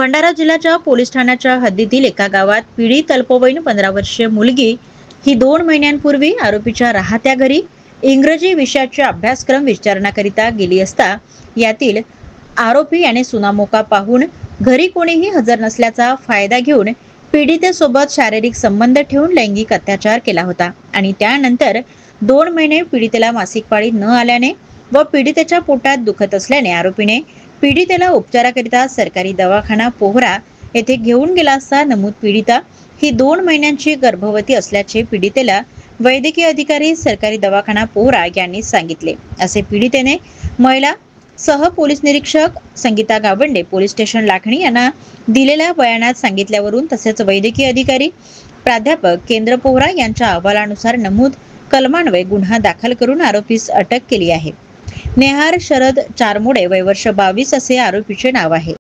भंडारा जिल्ह्याच्या पोलीस ठाण्याच्या हद्दीतील एका गावात पीडित अल्पवयीन 15 वर्षीय मुलगी ही 2 महिन्यांपूर्वी आरोपीच्या राहत्या घरी इंग्रजी विषयाचे अभ्यासक्रम विचारण्याकरिता गेली असता यातील आरोपी याने सुनामोका पाहून घरी कोणीही हजर नसल्याचा फायदा घेऊन पीडितेसोबत शारीरिक संबंध ठेवून लैंगिक अत्याचार केला होता आणि त्यानंतर 2 महिने पीडितेला मासिक पाळी न आल्याने व पीडितेच्या पोटात दुखत असल्याने आरोपीने पीडितेला उपचाराकरिता सरकारी दवाखाना पोहरा येथे घेऊन गेला असता नमूद पीडिता ही 2 महिन्यांची गर्भवती असल्याचे पीडितेला वैद्यकीय अधिकारी सरकारी दवाखाना पोहरा यांनी सांगितले, असे पीडितेने महिला सह पोलीस निरीक्षक संगीता गावंडे पोलीस स्टेशन लाखणी यांना दिलेल्या बयानात सांगितल्यावरून तसेच वैद्यकीय अधिकारी प्राध्यापक केंद्र पोहरा यांच्या अहवालानुसार नमूद कलमान्वये गुन्हा दाखल करून आरोपीस अटक केली आहे। नेहार शरद चारमोडे वय वर्ष 22 असे आरोपीचे नाव आहे।